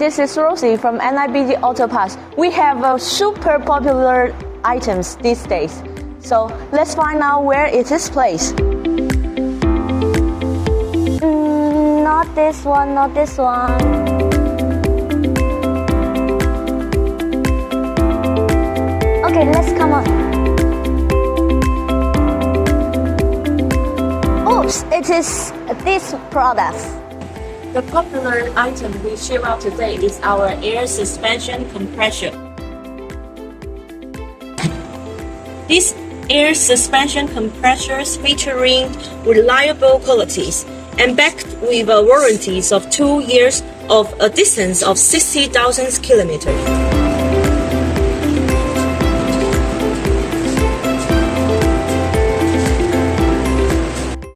this is Rosie from NIBD Auto Parts. We have super popular items these days. So let's find out where it is placed. Not this one, not this one. Okay, let's come on. Oops, it is this product. The popular item we ship out today is our air suspension compressor. These air suspension compressors featuring reliable qualities and backed with warranties of 2 years of a distance of 60,000 kilometers.